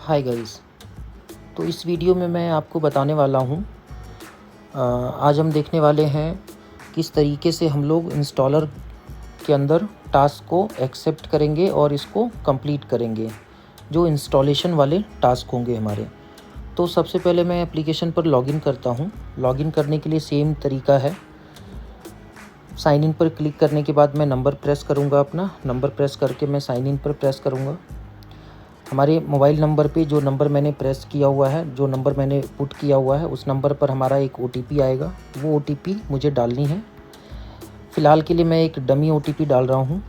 Hi guys. तो इस video में मैं आपको बताने वाला हूँ, आज हम देखने वाले हैं किस तरीके से हम लोग इंस्टॉलर के अंदर टास्क को एक्सेप्ट करेंगे और इसको कंप्लीट करेंगे, जो इंस्टॉलेशन वाले टास्क होंगे हमारे। तो सबसे पहले मैं एप्लीकेशन पर लॉगिन करता हूँ। लॉगिन करने के लिए सेम तरीका है। साइन इन पर क्लिक करने के बाद मैं नंबर प्रेस करूँगा, अपना नंबर प्रेस करके मैं साइन इन पर प्रेस करूँगा। हमारे मोबाइल नंबर पे जो नंबर मैंने प्रेस किया हुआ है, जो नंबर मैंने पुट किया हुआ है, उस नंबर पर हमारा एक OTP आएगा। वो OTP मुझे डालनी है। फ़िलहाल के लिए मैं एक डमी OTP डाल रहा हूँ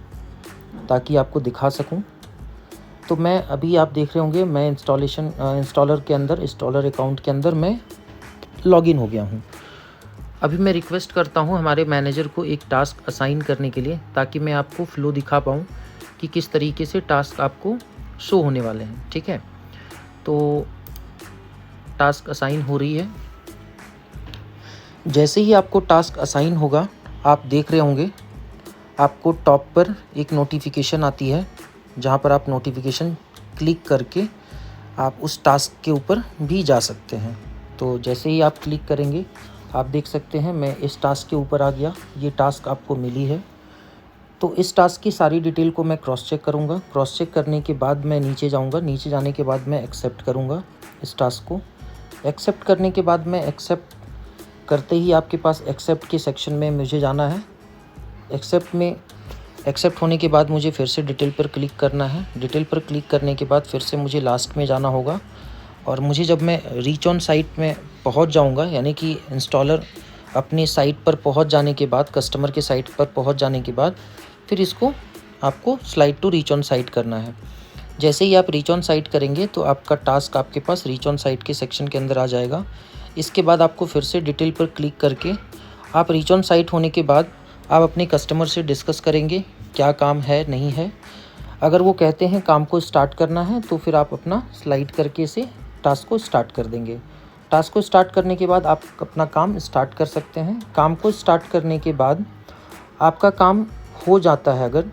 ताकि आपको दिखा सकूँ। तो मैं अभी आप देख रहे होंगे मैं इंस्टॉलर अकाउंट के अंदर मैं लॉगिन हो गया हूँ। अभी मैं रिक्वेस्ट करता हूँ हमारे मैनेजर को एक टास्क असाइन करने के लिए, ताकि मैं आपको फ़्लो दिखा पाऊँ कि किस तरीके से टास्क आपको शो होने वाले हैं। ठीक है, तो टास्क असाइन हो रही है। जैसे ही आपको टास्क असाइन होगा, आप देख रहे होंगे आपको टॉप पर एक नोटिफिकेशन आती है, जहां पर आप नोटिफिकेशन क्लिक करके आप उस टास्क के ऊपर भी जा सकते हैं। तो जैसे ही आप क्लिक करेंगे, आप देख सकते हैं मैं इस टास्क के ऊपर आ गया। ये टास्क आपको मिली है। तो इस टास्क की सारी डिटेल को मैं क्रॉस चेक करूँगा। क्रॉस चेक करने के बाद मैं नीचे जाऊँगा। नीचे जाने के बाद मैं एक्सेप्ट करूँगा इस टास्क को। एक्सेप्ट करने के बाद मैं एक्सेप्ट करते ही आपके पास एक्सेप्ट के सेक्शन में मुझे जाना है। एक्सेप्ट होने के बाद मुझे फिर से डिटेल पर क्लिक करना है। डिटेल पर क्लिक करने के बाद फिर से मुझे लास्ट में जाना होगा, और मुझे जब मैं रीच ऑन साइट में पहुंच जाऊंगा, यानी कि इंस्टॉलर अपनी साइट पर पहुंच जाने के बाद, कस्टमर के साइट पर पहुंच जाने के बाद, फिर इसको आपको slide to reach on site करना है। जैसे ही आप रीच ऑन साइट करेंगे तो आपका टास्क आपके पास रीच ऑन साइट के सेक्शन के अंदर आ जाएगा। इसके बाद आपको फिर से डिटेल पर क्लिक करके आप रीच ऑन साइट होने के बाद आप अपने कस्टमर से डिस्कस करेंगे क्या काम है, नहीं है। अगर वो कहते हैं काम को स्टार्ट करना है, तो फिर आप अपना स्लाइड करके से टास्क को स्टार्ट कर देंगे। टास्क को स्टार्ट करने के बाद आप अपना काम स्टार्ट कर सकते हैं। काम को स्टार्ट करने के बाद आपका काम हो जाता है अगर,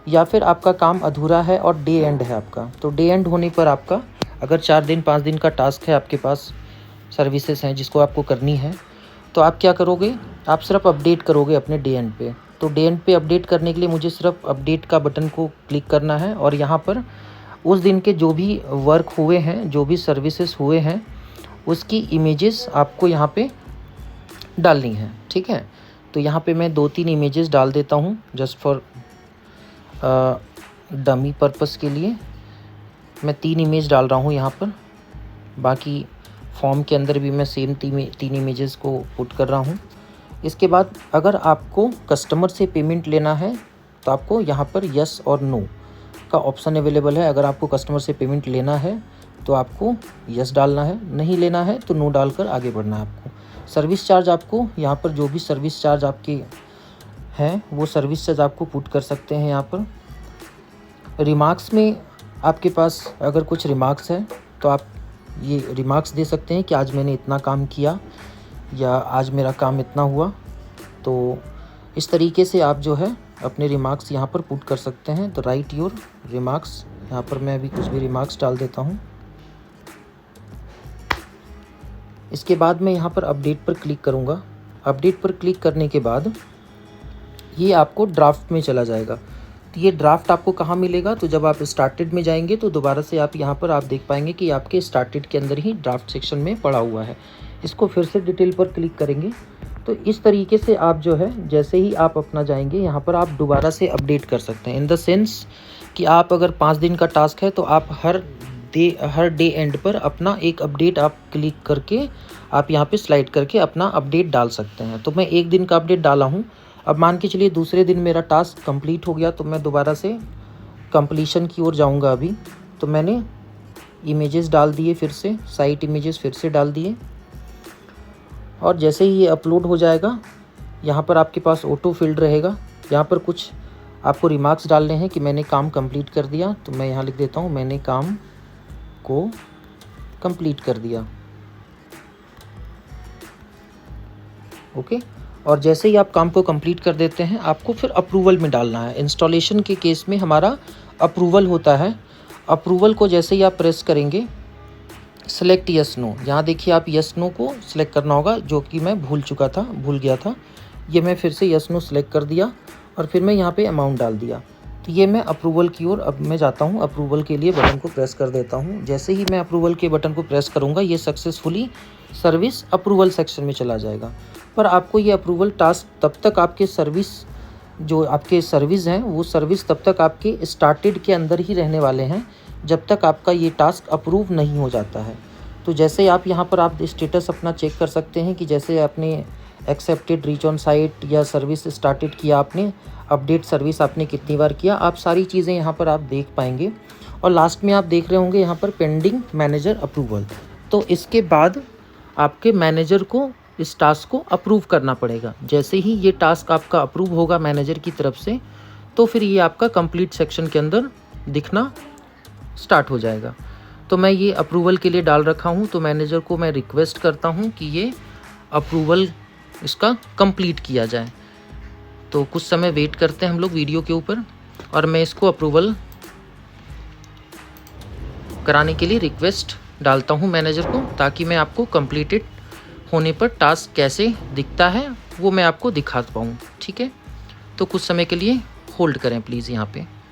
या फिर आपका काम अधूरा है और डे एंड है आपका, तो डे एंड होने पर आपका अगर 4 दिन 5 दिन का टास्क है, आपके पास सर्विसेज हैं जिसको आपको करनी है, तो आप क्या करोगे, आप सिर्फ अपडेट करोगे अपने डे एंड पे। तो डे एंड पे अपडेट करने के लिए मुझे सिर्फ अपडेट का बटन को क्लिक करना है, और यहाँ पर उस दिन के जो भी वर्क हुए हैं, जो भी सर्विसेज हुए हैं, उसकी इमेजेस आपको यहाँ पे डालनी है। ठीक है, तो यहाँ पे मैं 2-3 इमेजेस डाल देता हूँ जस्ट फॉर डमी पर्पस के लिए। मैं 3 इमेज डाल रहा हूँ यहाँ पर। बाकी फॉर्म के अंदर भी मैं सेम 3 इमेजेस को पुट कर रहा हूँ। इसके बाद अगर आपको कस्टमर से पेमेंट लेना है, तो आपको यहाँ पर यस और नो का ऑप्शन अवेलेबल है। अगर आपको कस्टमर से पेमेंट लेना है तो आपको यस डालना है, नहीं लेना है तो नो डालकर आगे बढ़ना है आपको। सर्विस चार्ज आपको यहाँ पर जो भी सर्विस चार्ज आपके हैं, वो सर्विस चार्ज आपको पुट कर सकते हैं। यहाँ पर रिमार्क्स में आपके पास अगर कुछ रिमार्क्स हैं, तो आप ये रिमार्क्स दे सकते हैं कि आज मैंने इतना काम किया, या आज मेरा काम इतना हुआ। तो इस तरीके से आप जो है अपने रिमार्क्स यहाँ पर पुट कर सकते हैं। तो राइट योर रिमार्क्स, यहाँ पर मैं अभी कुछ भी रिमार्क्स डाल देता हूँ। इसके बाद मैं यहाँ पर अपडेट पर क्लिक करूँगा। अपडेट पर क्लिक करने के बाद ये आपको ड्राफ्ट में चला जाएगा। तो ये ड्राफ्ट आपको कहाँ मिलेगा, तो जब आप स्टार्टेड में जाएंगे तो दोबारा से आप यहाँ पर आप देख पाएंगे कि आपके स्टार्टेड के अंदर ही ड्राफ्ट सेक्शन में पड़ा हुआ है। इसको फिर से डिटेल पर क्लिक करेंगे। तो इस तरीके से आप जो है, जैसे ही आप अपना जाएंगे यहाँ पर, आप दोबारा से अपडेट कर सकते हैं। इन द सेंस कि आप अगर 5 दिन का टास्क है, तो आप हर डे एंड पर अपना एक अपडेट आप क्लिक करके आप यहाँ पे स्लाइड करके अपना अपडेट डाल सकते हैं। तो मैं 1 दिन का अपडेट डाला हूँ। अब मान के चलिए दूसरे दिन मेरा टास्क कंप्लीट हो गया, तो मैं दोबारा से कंप्लीशन की ओर जाऊँगा अभी। तो मैंने इमेजेस डाल दिए, फिर से साइट इमेजेस फिर से डाल दिए, और जैसे ही ये अपलोड हो जाएगा, यहाँ पर आपके पास ऑटो फील्ड रहेगा। यहाँ पर कुछ आपको रिमार्क्स डालने हैं कि मैंने काम कंप्लीट कर दिया। तो मैं यहाँ लिख देता हूँ, मैंने काम को कंप्लीट कर दिया। ओके, और जैसे ही आप काम को कंप्लीट कर देते हैं, आपको फिर अप्रूवल में डालना है। इंस्टॉलेशन के केस में हमारा अप्रूवल होता है। अप्रूवल को जैसे ही आप प्रेस करेंगे, सेलेक्ट यस नो, यहाँ देखिए आप यस नो को सिलेक्ट करना होगा, जो कि मैं भूल गया था। ये मैं फिर से यस नो सेलेक्ट कर दिया और फिर मैं यहाँ पे अमाउंट डाल दिया। तो ये मैं अप्रूवल की ओर अब मैं जाता हूँ, अप्रूवल के लिए बटन को प्रेस कर देता हूँ। जैसे ही मैं अप्रूवल के बटन को प्रेस करूँगा, ये सक्सेसफुली सर्विस अप्रूवल सेक्शन में चला जाएगा। पर आपको ये अप्रूवल टास्क तब तक आपके सर्विस हैं, वो सर्विस तब तक आपके स्टार्टेड के अंदर ही रहने वाले हैं, जब तक आपका ये टास्क अप्रूव नहीं हो जाता है। तो जैसे आप यहाँ पर आप स्टेटस अपना चेक कर सकते हैं कि जैसे आपने एक्सेप्टेड, रीच ऑन साइट या सर्विस स्टार्टेड किया आपने, अपडेट सर्विस आपने कितनी बार किया, आप सारी चीज़ें यहाँ पर आप देख पाएंगे। और लास्ट में आप देख रहे होंगे यहाँ पर पेंडिंग मैनेजर अप्रूवल। तो इसके बाद आपके मैनेजर को इस टास्क को अप्रूव करना पड़ेगा। जैसे ही ये टास्क आपका अप्रूव होगा मैनेजर की तरफ से, तो फिर ये आपका कंप्लीट सेक्शन के अंदर दिखना स्टार्ट हो जाएगा। तो मैं ये अप्रूवल के लिए डाल रखा हूँ, तो मैनेजर को मैं रिक्वेस्ट करता हूँ कि ये अप्रूवल इसका कंप्लीट किया जाए। तो कुछ समय वेट करते हैं हम लोग वीडियो के ऊपर, और मैं इसको अप्रूवल कराने के लिए रिक्वेस्ट डालता हूँ मैनेजर को, ताकि मैं आपको कंप्लीटेड होने पर टास्क कैसे दिखता है वो मैं आपको दिखा पाऊँ। ठीक है, तो कुछ समय के लिए होल्ड करें प्लीज़ यहाँ पे।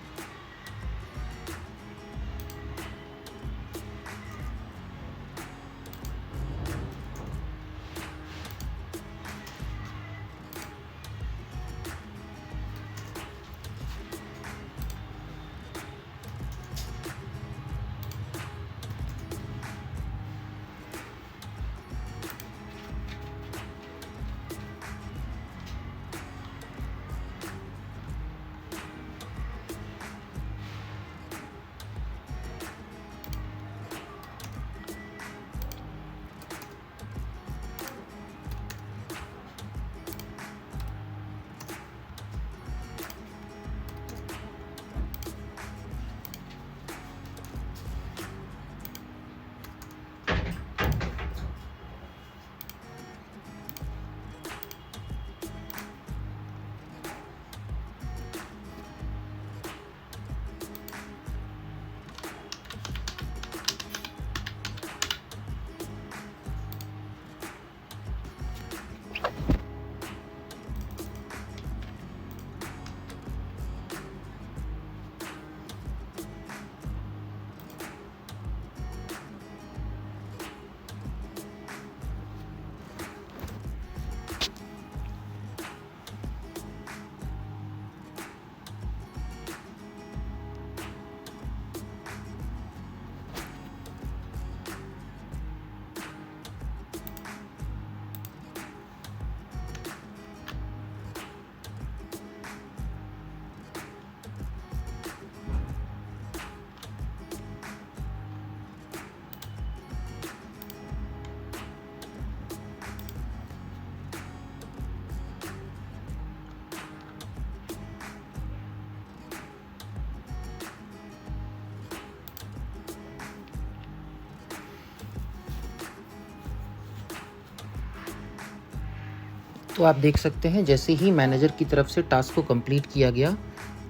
तो आप देख सकते हैं जैसे ही मैनेजर की तरफ से टास्क को कंप्लीट किया गया,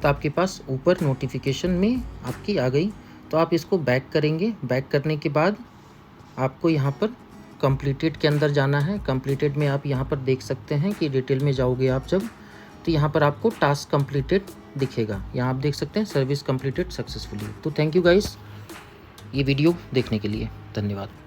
तो आपके पास ऊपर नोटिफिकेशन में आपकी आ गई। तो आप इसको बैक करेंगे। बैक करने के बाद आपको यहाँ पर कंप्लीटेड के अंदर जाना है। कंप्लीटेड में आप यहाँ पर देख सकते हैं कि डिटेल में जाओगे आप जब, तो यहाँ पर आपको टास्क कंप्लीटेड दिखेगा। यहाँ आप देख सकते हैं सर्विस कंप्लीटेड सक्सेसफुली। तो थैंक यू गाइस, ये वीडियो देखने के लिए धन्यवाद।